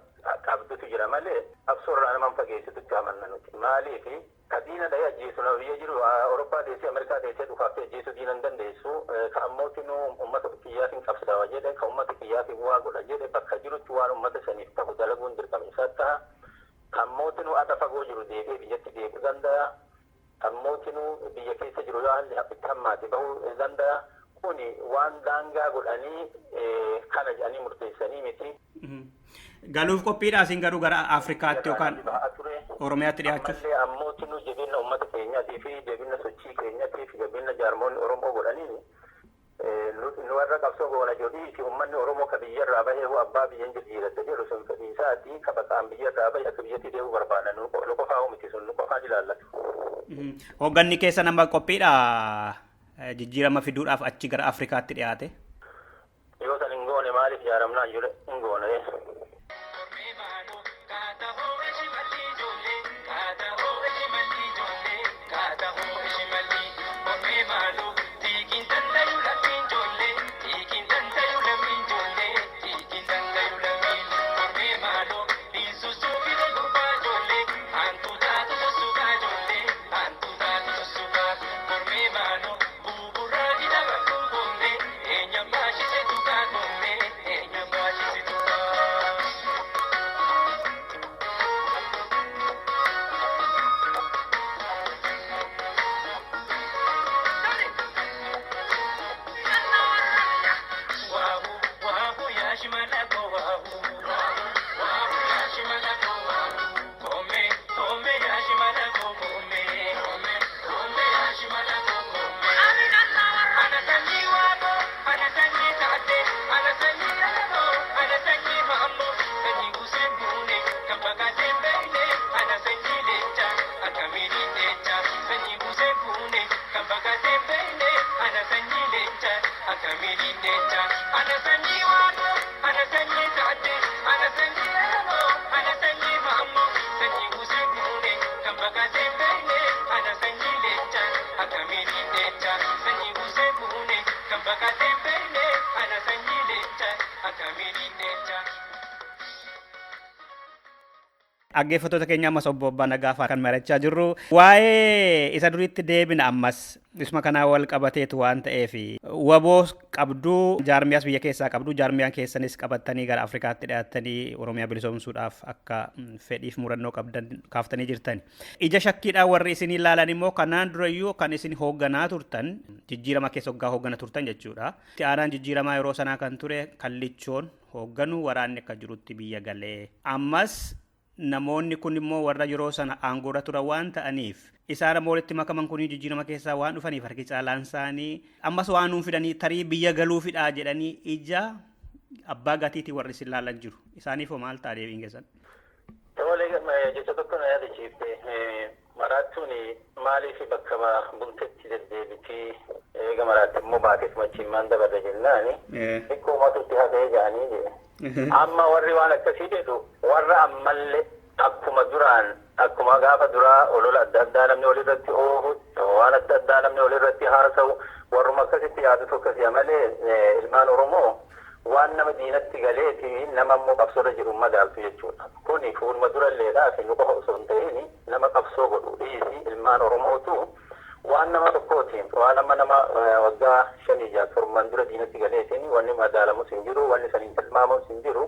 qabdutu jira malee absoorraa naman fageessitutti amanna nuti. Maaliif ka diina dhahee ajjeesu nama biyya jiru Awurooppaa teessee Ameerikaa teessee dhufaaftee ajjeesuu diina hin dandeessu. Ka ammootinuu uummata kiyyaatiin qabsaa'aa jedhe ka uummata kiyyaatiin waa godha jedhe bakka jirutti waan uummata saniif ta'u dalaguun dirqama isaa ta'a. Ka ammootinuu adda fagoo jiru deebi'ee biyyatti deebi'uu danda'a. Ammootinuu biyya keessa jiru yoo haalli itti hammaate bahuu danda'a. Kuni waan daangaa godhanii kana jedhanii murteessanii miti. Galuuf qophiidhaas hin garuu gara Afrikaatti yookaan Oromiyaatti dhiyaachuuf. Ammootinuu jabina uummata keenyaatii fi jabina sochii keenyaatii fi jabina jaarmoonni Oromoo godhanii nu warra qabsoo goona jedhii fi uummanni Oromoo ka biyyarraa bahee abbaa biyyan jijjiirate jedhu sun fedhiisaatii ka baqaan biyyarraa bahee akka biyyatti deebi'uu barbaadan nu qofaa miti sun nu qofaan ilaallatu. Hoogganni keessa nama qophiidha jijjiirama fiduudhaaf achi gara Afrikaatti dhiyaate. Yoo san hin goone maaliif jaaramnaan jiru hin goone. Dhaggeeffattoota keenya ammas obbo Abbaa Nagaafa kan marachaa jirru waa'ee isa duriitti deebina ammas isma kanaa wal qabateetu waan ta'eef waboo qabduu jaarmiyaas biyya keessaa qabduu jaarmiyaan keessanis qabattanii gara Afrikaatti dhiyaatanii Oromiyaa bilisoomsuudhaaf akka fedhiif murannoo qabdan kaaftanii jirtan. Ija shakkiidhaan warri isin ilaalan immoo kanaan durayyuu kan isin hoogganaa turtan jijjiirama keessa hoggaa hooggana turtan jechuudha. Itti aanaan jijjiiramaa yeroo sanaa kan ture kallichoon hoogganuu waraanni akka jirutti biyya galee ammas namoonni kun immoo warra yeroo sana aangoorra turan waan ta'aniif isaan ammoo walitti makaman kun jijjiirama keessaa waan dhufaniif harki caalaan isaanii ammas waan nuun fidanii tarii biyya galuufidha jedhanii ija abbaa gatiitii warri isin ilaalan jiru isaaniif maal ta'a deebiin keessan? Tolee jecha tokko na yaadachiifte maraattuun maaliif bakka bultetti deddeebitii eega maraatti immoo baateef machiimmaan dabarre jennaani xiqqoo matutti hafee jedhanii jedhe. Amma warri waan akkasii jedhu warra ammallee akkuma duraan akkuma gaafa duraa olola adda addaa namni walirratti oofu waan adda addaa namni walirratti haasa'u warruma akkasitti yaadu tokko malee ilmaan Oromoo waan nama diinatti galeeti nama immoo qabsoorra jiru madaaltu jechuudha. Kuni fuuluma duralleedhaa fi nu qofa osoo hin ta'in nama qabsoo godhu dhiisi ilmaan Oromootu waan nama tokkootiin waan nama waggaa 5-7 dura diinatti galeetiin wanni madaalamus hin jiru wanni saniin tilmaamamus hin jiru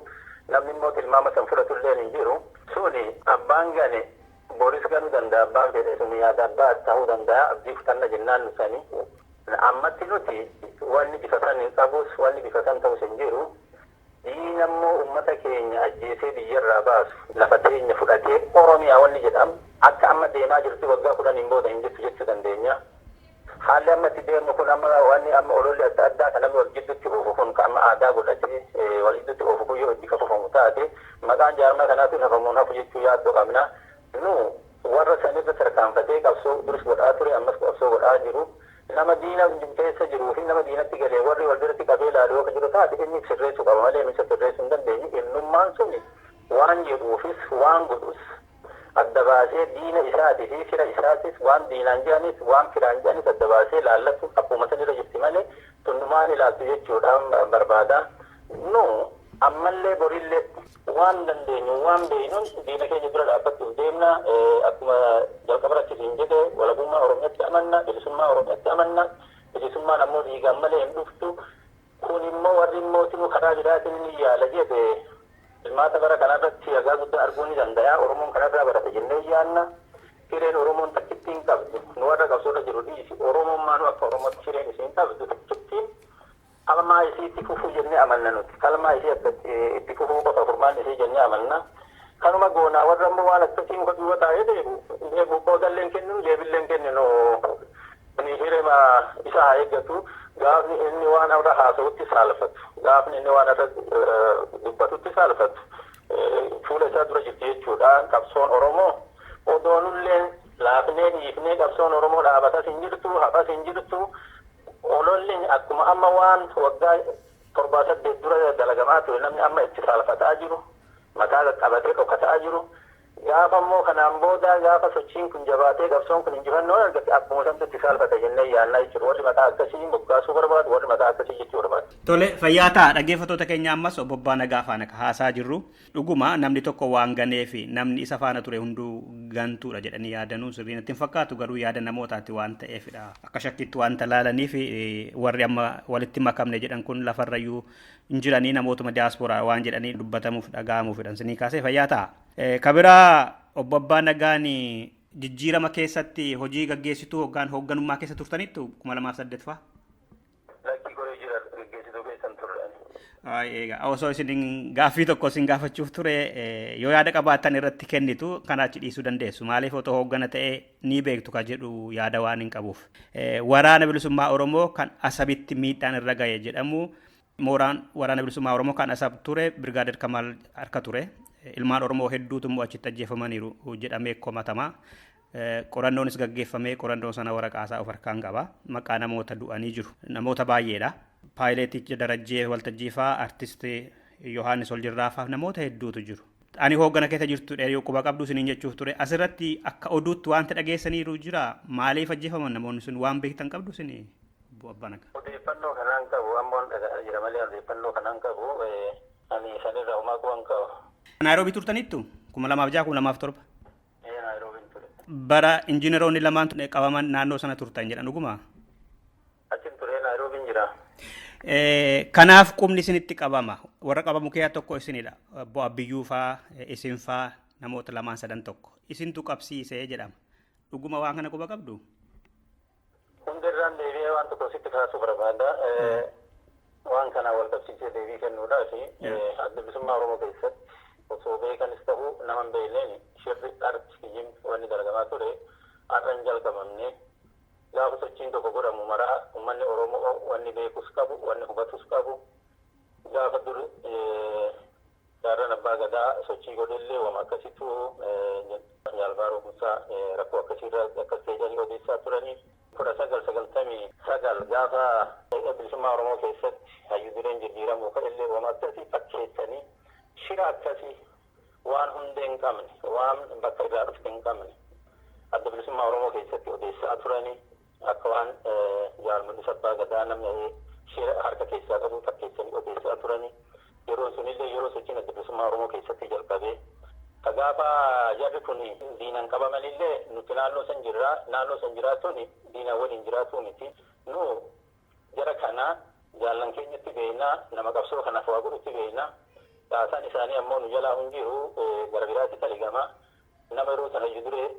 namni immoo tilmaama san fudhatullee hin jiru suni abbaan gane boris ganuu danda'a abbaan fedhe suni yaada abbaa ta'uu danda'a abdii kutanna jennaan nusanii ammatti nuti wanni bifa san hin qabus wanni bifa san ta'us hin jiru diinammoo ummata keenya ajjeesee biyyarraa baasu lafa teenya fudhatee Oromiyaa wanni jedhamu akka amma deemaa jirti waggaa 10 booda hin jirtu jechuu dandeenya. Haalli ammatti deemu kun amma wanni amma ololli adda addaa kan namni wal gidduutti oofu kun kan amma aadaa godhatee wal gidduutti oofu kun yoo itti kafafamu taate maqaan jaarmaa kanaatu hafamuun hafu jechuu yaaddoo qabna. Nu warra sanirra tarkaanfatee qabsoo duris godhaa ture ammas qabsoo godhaa jiru nama diina keessa jiruu fi nama diinatti galee warri wal biratti qabee ilaaluu akka jiru taate inni sirreessuu qaba malee inni sirreessuu hin dandeenye. Eenyummaan suni waan jedhuufis waan godhus adda baasee diina isaatii fi fira isaatis waan diinaan jedhanis waan firaan jedhanis adda baasee laallatu akkuma sanirra jirti malee tunnumaan ilaaltu jechuudhaan barbaada. No ammallee borillee waan dandeenyu waan beeynuun diina keenya dura dhaabbachuuf deemna. Akkuma jalqaba rakkisiin jedhe walabummaa Oromiyaatti amanna, bilisummaa Oromiyaatti amanna. Bilisummaan ammoo dhiigaan malee hin dhuftu. Kun immoo warri immoo karaa biraatiin ni yaala jedhe ilmaata bara kanarratti ragaa guddaa arguu ni danda'a. Oromoon kanarraa barate jennee yaanna. Hireen Oromoon takkitti hin qabdu. Nu warra qabsoorra jiru dhiisi. Oromoon maanu akka Oromootti hireen isiin qabdu takkittiin kalmaa isii itti fufuu jennee amanna nuti. Kalmaa isii akka itti fufuu qofa furmaan isii jennee amanna. Kanuma goonaa warra immoo waan akkasii muka duuba taa'ee deebu qoodalleen kenninu deebilleen kenninu hirema isa haa eeggatu. Gaafni inni waan irra haasa'utti saalfatu. Gaafni inni waan irra dubbatutti saalfatu. Fuula isaa dura jirti jechuudha. Qabsoon Oromoo odoonullee laafnee dhiifnee qabsoon Oromoo dhaabatas hin jirtu, hafas hin jirtu. Ololli akkuma amma waan waggaa 7-8 dura dalagamaa ture namni amma itti saalfataa jiru mataa qabatee dhokataa jiru gaafa immoo kanaan booda gaafa sochiin kun jabaatee qabsoon kun injifannoo argate akkuma sanatti itti saalfata jennee yaannaa jechuudha. Warri mataa akkasii moggaasuu barbaadu warri mataa akkasii jechuu barbaadu. Tole fayyaa ta'a dhaggeeffattoota keenya ammas obbo Abbaa Nagaa faana haasaa jirru dhuguma namni tokko waan ganee fi namni isa faana ture hunduu gantuudha jedhanii yaadanuu sirrii natti hin fakkaatu garuu yaada namootaatti waan ta'eefidha. Akka shakkiitti waan talaalaniif warri amma walitti makamne jedhan kun lafarrayyuu hin jiranii namootuma diyaasporaa waan jedhanii dubbatamuuf dhaga'amuufidha sinii kaasee fayyaa ta'a. Kabiraa obbo Abbaa Nagaan jijjiirama keessatti hojii gaggeessituu hoggaan hoogganummaa keessa turtanittu 2008 fa'aa? Lakkii koree jira gaggeessituu keessan turre. Egaa osoo isin gaaffii tokko isin gaafachuuf ture yoo yaada qabaattan irratti kennitu kana achi dhiisuu dandeessu. Maaliif otoo hooggana ta'ee ni beektu ka jedhu yaada waan hin qabuuf. Waraana bilisummaa Oromoo kan Asabitti miidhaan irra ga'e jedhamu mooraan waraana bilisummaa Oromoo kan Asab ture Birgaadeer Kamaal harka ture. Ilmaan Oromoo hedduutu immoo achitti ajjeefamaniiru jedhamee komatamaa. Qorannoonis gaggeeffamee qorannoo sana waraqaasaa of harkaan qaba. Maqaa namoota du'anii jiru. Namoota baay'eedha. Paayileeticha Darajjee Waltajjiifaa, Artistii Yohaannis Oljirraafaa namoota hedduutu jiru. Ani hooggana keessa jirtu yoo quba qabdu isiniin jechuuf ture. Asirratti akka oduutti wanta dhageessaniiru jira. Maaliif ajjeefaman namoonni sun waan beektan qabdu isin Abbaa Nagaa? Odeeffannoo kanaan qabu ammoo dhagaa jira malee odeeffannoo kanaan qabu ani sanirraa homaa quban qaba. Naayiroobii turtanittu 2006 2007. Naayiroobiin ture. Bara injiineroonni lamaan qabaman naannoo sana turtan jedhan dhuguma? Achin ture Naayiroobiin jira. Kanaaf qubni isinitti qabama. Warra qabamu keessaa tokko isinidha. Obbo Abbiyyuu faa, isin faa namoota 2-3 tokko. Isintu qabsiisee jedhama. Dhuguma waan kana quba qabdu? Hundirraan deebi'ee waan tokko sitti kaasuu barbaada. Waan kana wal qabsiisee deebii kennuudhaaf adda bilisummaa Oromoo keessatti osoo beekanis ta'uu nama hin beekneen shirri arti wanni dalagamaa ture har'a hin jalqabamne gaafa sochiin tokko godhamu maraa uummanni Oromoo wanni beekus qabu wanni hubatus qabu gaafa dur jaarran abbaa gadaa sochii godhellee wama akkasitu yaalbaaroo musaa rakkoo akkasiirra akkas ta'anii odeessaa turanii 1999 gaafa bilisummaa Oromoo keessatti hayyuu dureen jijjiiramu ka'ellee wama akkasii fakkeessanii shira akkasii waan hundee hin qabne waan bakka irraa dhufte hin qabne adda bilisummaa Oromoo keessatti odeessaa turanii akka waan jaalmudhis abbaa gadaa namni shira harka keessaa qabu fakkeessanii odeessaa turanii yeroo sunillee yeroo sochiin adda bilisummaa Oromoo keessatti jalqabee gaafa jarri kun diinan qabamanillee nuti naannoo san jiraatuun diina waliin jiraatu miti nu jara kana jaallan keenyatti beeknaa nama qabsoo kanaaf waa godhutti beeknaa taasaan isaanii ammoo nu jalaa hin jiru gara biraatti taligamaa nama yeroo sana duree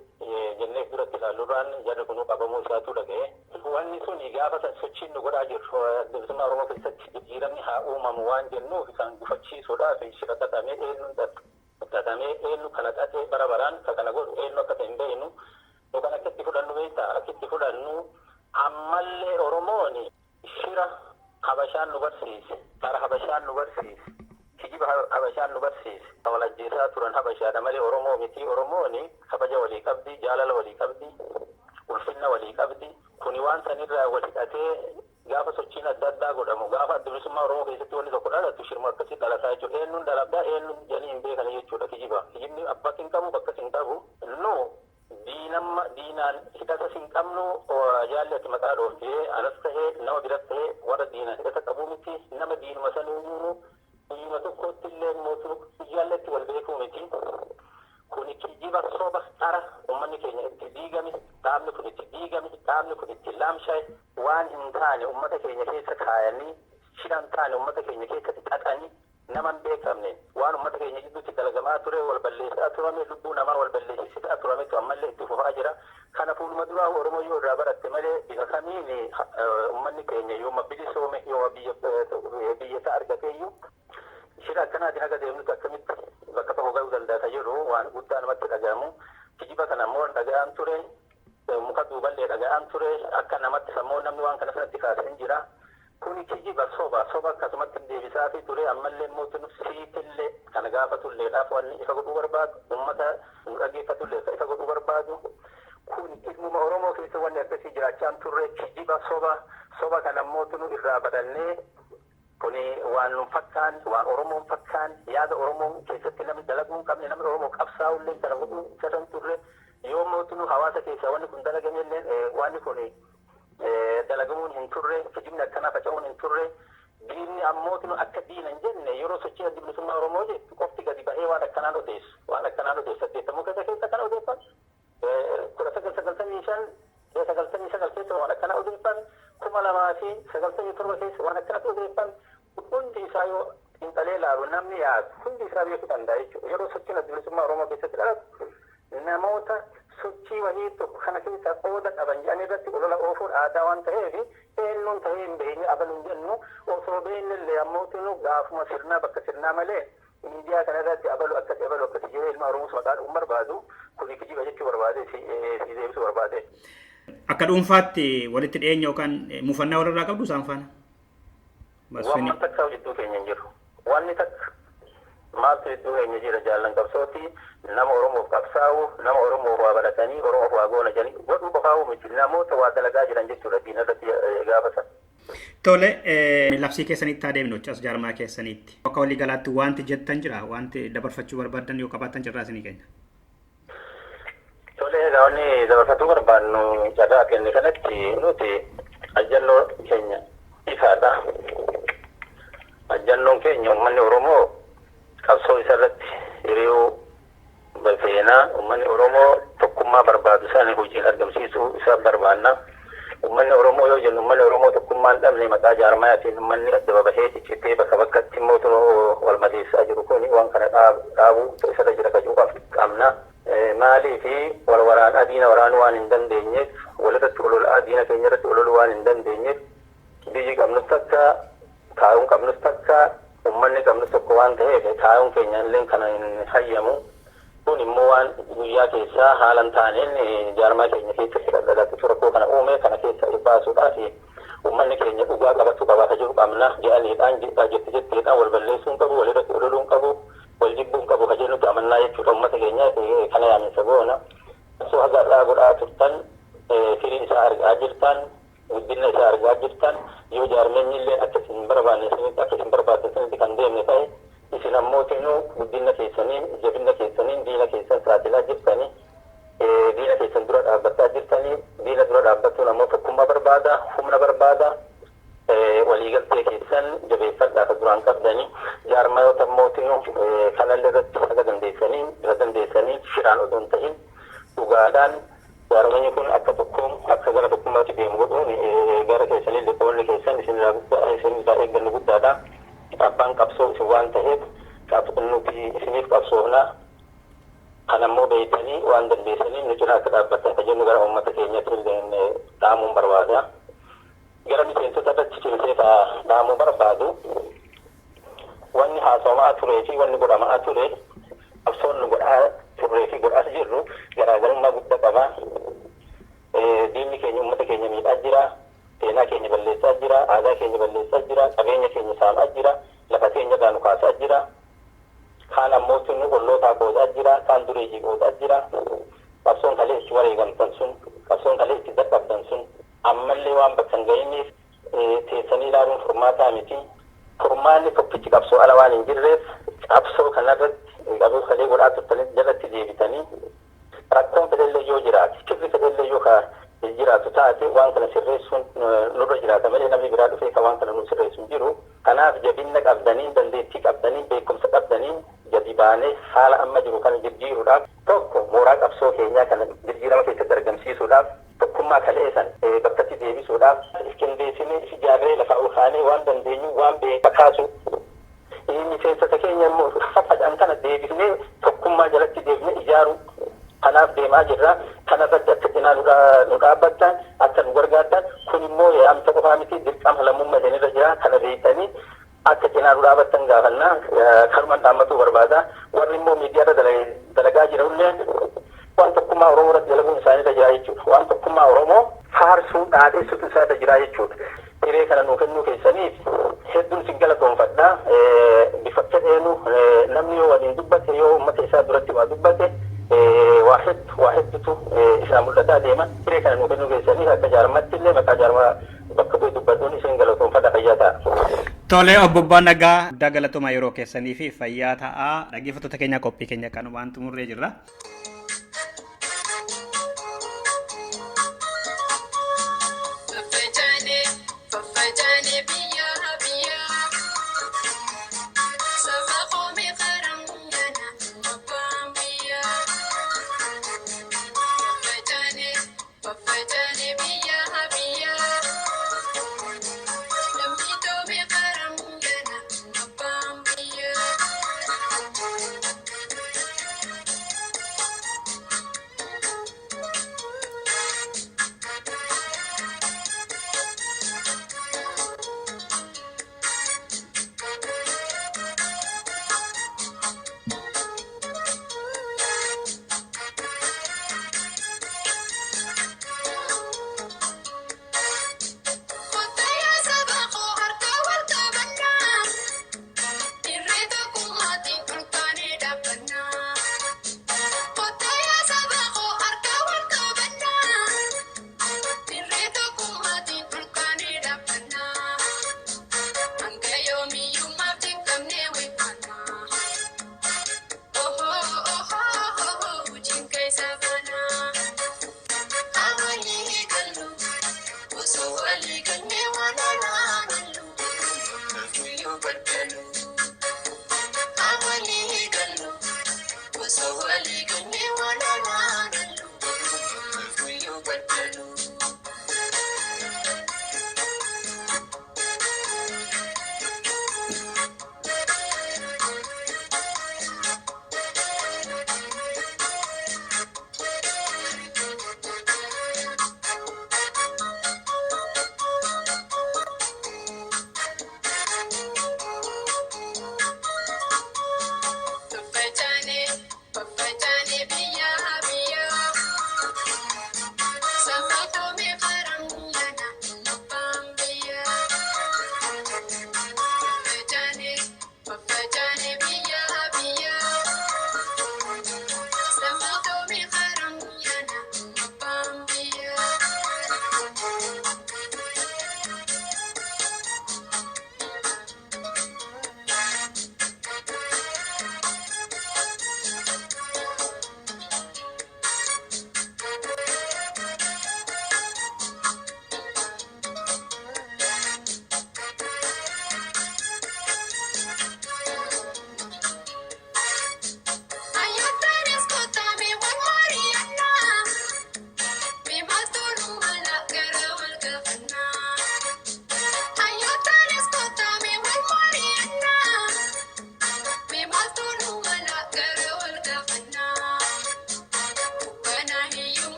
jennee duratti ilaalluudhaan jarri kun qabamuu isaatu dhaga'e. Wanni sun gaafa sochiin nu godhaa jirru bilisummaa Oromoo keessatti jijjiiramni haa uumamu waan jennuuf kan gufachiisuudhaaf shira xaxamee eenyu kana xaxee bara baraan ka kana godhu eenyu akka ta'e hin beeknu yookaan akka itti fudhannu beektaa akka itti fudhannu ammallee Oromoon shira Habashaan nu barsiise bara Habashaan nu barsiise kijiba habashaan nu barsiise wal ajjeesaa turan habashaadha malee oromoo miti. Oromooni kabaja walii qabdi, jaalala walii qabdi, ulfinna walii qabdi. Kuni waan sanirraa wal hidhatee gaafa sochiin adda addaa godhamu gaafa adda bilisummaa oromoo keessatti wanni tokko dhalatu shirma akkasii dhalataa jechuudha. Eenyuun dalagaa eenyuun jedhanii hin beekan jechuudha kijiba. Kijibni abbaa hin qabu bakka hin qabu. Diinaan hidhata hin qabnu jaalli ati maqaa dhooftee anas tahee nama biras tahee warra diinaan hidhata qabu miti. Nama diinuma sanuyyuu guyyuma tokkotti illee mootummaa jaallatti wal beekuu miti. Kuni kijiba soba qara uummanni keenya itti diigame, dhaabni kun itti diigame, dhaabni kun itti laamshaa'e waan hin taane uummata keenya keessa kaayanii shidhan taane uummata keenya keessatti xaxanii nama hin beekamne waan uummata keenya gidduutti dalagamaa ture wal balleessaa turame lubbuu namaa wal balleessisaa turametu ammallee itti fufaa jira. Kana fuuluma duraa Oromoo yoo irraa baratte malee bifa kamiin uummanni keenya yooma bilisoome yooma biyyata argateeyyuu shira akkanaatiin akka deemnutti akkamitti bakka tokko ga'uu danda'a jiru waan guddaa namatti dhagahamu. Kijiba kana immoo dhaga'aan ture muka duuballee dhaga'aan ture akka namatti sammuu namni waan kana sanatti kaasee jira. Kuni kijiba soba akkasumatti deebisaa fi ture ammallee mootummaa siitillee kana gaafatulleedhaaf wanni ifa godhuu barbaadu uummata dhaggeeffatullee ifa godhuu barbaadu. Kun ilmuma Oromoo keessa wanni akkasii jiraachaan turre kijiba soba kana mootummaa irraa badannee kuni waan fakkaan waan Oromoon fakkaan yaada Oromoon keessatti namni dalaguu hin qabne namni Oromoo qabsaa'ullee kana godhuu sadan turre yoo mootummaa hawaasa keessaa wanni kun dalagamellee wanni kuni dalagamuun hin turre kijibni akkanaa faca'uun hin turre. Diinni ammootiin akka diina hin jenne yeroo sochii adda bilisummaa Oromoo jettu qofti gadi ba'ee waan akkanaan odeessu 89 keessa kan odeeffan 1995 keessa waan akkanaa odeeffan 2097 keessa waan akkanaa odeeffan hundi isaa yoo xiinxalee ilaalu namni yaadu hundi isaa beekuu danda'a jechuudha. Yeroo sochiin adda bilisummaa Oromoo keessatti dhalatu namoota sochii wahii tokko kana keessa qooda qaban jedhan irratti olola oofuun aadaa waan ta'eef eenyuun ta'ee hin beekne abaluun jennu osoo beeknellee ammootiin gaafuma sirnaa bakka sirnaa malee miidiyaa kana irratti abalu akkasii jedhee ilma Oromoos maqaa dhuun barbaadu kuni kijiba jechuu barbaade si deebisuu barbaade. Akka dhuunfaatti walitti dhiyeenya yookaan mufannaa walirraa qabdu isaan faana? Waan takka jidduu keenya hin jiru. Wanni takka maaltu jidduu keenya jira jaallan qabsooti nama Oromoof qabsaa'u nama Oromoof waa baratanii Oromoof waa goona jedhanii godhuu qofaa'u miti namoota waa dalagaa jiran jechuudha diina irratti gaafatan. Tole labsii keessanitti haa deemnu as jaarmaa keessanitti. Akka walii galaatti wanti jettan jira wanti dabarfachuu barbaadan yoo qabaattan carraa isinii kenna. Tole egaa wanni dabarfachuu barbaannu carraa kenne kanatti nuti ajjannoo keenya ifaadha. Ajjannoon keenya uummanni Oromoo qabsoo isarratti hiriyuu seenaa uummanni Oromoo tokkummaa barbaadu isaanii hojiin argamsiisuu isaa barbaanna. Uummanni Oromoo yoo jennu uummanni Oromoo tokkummaan dhabne maqaa jaarmayaatiin uummanni adda babahee ciccitee bakka bakkatti mootummaa wal madeessaa jiru kun waan kana dhaabuu isarra jira kajuu qabna. Maaliif wal waraanaa diina waraanuu waan hin dandeenyeef walirratti ololaa diina keenya irratti ololuu waan hin dandeenyeef biyyi qabnus takka taa'uun qabnus takka uummanni qabnus tokko waan ta'eef taa'uun keenya illee kana hin hayyamu. Kun immoo waan guyyaa keessaa haalan taaneen jaarmaa keenya keessatti daldalatu rakkoo kana uume kana keessa baasuudhaaf uummanni keenya dhugaa qabachuu qabaata jiru qabna jedhaniidhaan jetteedhaan wal balleessuun qabu walirratti ololuun qabu wal jibbuun qabu ka jennutti amannaa jechuudha uummata keenya kana yaaminsa goona. Osoo hagarraa godhaa turtan firii isaa argaa jirtan guddina isaa argaa jirtan yoo jaarmeenyi illee akka isin barbaanne sanitti akka isin barbaaddan sanitti kan deemne ta'e isin ammootinuu guddina keessaniin jabina keessaniin diina keessan saaxilaa jirtanii diina keessan dura dhaabbataa jirtanii diina dura dhaabbachuun ammoo tokkummaa barbaada humna barbaada waliigaltee keessan jabeeffadhaa ka duraan qabdanii jaarmayoota ammootinuu kanallee irratti haga dandeessanii shiraan odoo hin ta'in dhugaadhaan jaarmanyi kun akka tokkoon akka gara tokkummaatti deemu godhuun gara keessanii liqoonni keessan isinirraa eeggannu guddaadha. Abbaan qabsoo isin waan ta'eef nuti isiniif qabsoofna kan ammoo beeytanii waan dandeessanii nu cinaa akka dhaabbattan ka jennu gara uummata keenyatti dhaamuun barbaada. Gara miseensota irratti cimsee dhaamuu barbaadu wanni haasawamaa turee fi wanni godhamaa ture qabsoon nu godhaa turree fi godhaas jirru garaagarummaa guddaa qaba. Diinni keenya uummata keenya miidhaa jira. Seenaa keenya balleessaa jira, aadaa keenya balleessaa jira, qabeenya keenya saamaa jira. lafateenya gaanu kaasaa jira. Kaan ammoo tunu hollootaa gootaa jira. Kaan dureejii gootaa jira. Qabsoon kalee itti wareegamtan sun, qabsoon kalee itti dadhabdan sun ammallee waan bakka hin ga'iniif teessanii ilaaluun furmaataa miti. Furmaanni tokkichi qabsoo ala waan hin jirreef qabsoo kanarratti qabsoo kalee godhaa turtanii jalatti deebitanii rakkoon fedhellee yoo jiraate, kirri fedhellee yoo jiraatu taate waan kana sirreessuun nurra jiraata malee namni biraa dhufee kan waan kana nu sirreessuun jiru. Kanaaf jabinna qabdanii, dandeettii qabdanii, beekumsa qabdanii gadi baanee haala amma jiru kana jijjiiruudhaaf tokko mooraa qabsoo keenyaa kana jijjiirama keessatti argamsiisuudhaaf tokkummaa kaleessan bakkatti deebisuudhaaf qindeessinee ijaarree lafa ulkaanee waan dandeenyu waan beeka kaasu miseensota keenya immoo faffadhaan kana deebisnee tokkummaa jalatti deebisnee ijaaru kanaaf deemaa jirra. Kanarratti akka cinaa nu dhaabbattan akka nu gargaartan kun immoo yaamsa qofaa miti dirqama lammummaa isinirra jira. Kana beektanii akka cinaa nu dhaabbattan gaafannaa kanumaan dhaammatuu barbaada. Warri immoo miidiyaarra dalagaa jiranillee waan tokkummaa Oromoo irratti dalaguun isaanirra jira jechuudha. Waan tokkummaa Oromoo faarsuu dhaadheessutu isaarra jira jechuudha. Hiree kana nuu kennuu keessaniif hedduun sin galatoomfadha. Bifa fedheenu namni yoo waliin dubbate yoo uummata isaa duratti waa dubbate waa hedduutu isaa mul'ataa deema. Hiree kana nuu kennuu keessaniif akka jaarmatti illee maqaa jaarmaa bakka bu'ee dubbatuun isin galatoomfadha fayyaa ta'a. Tole obbo Abbaan Nagaa guddaa galatoomaa yeroo keessanii fi fayyaa ta'a. Dhaggeeffattoota keenya qophii keenya kanumaan xumurree jirra. Yourself.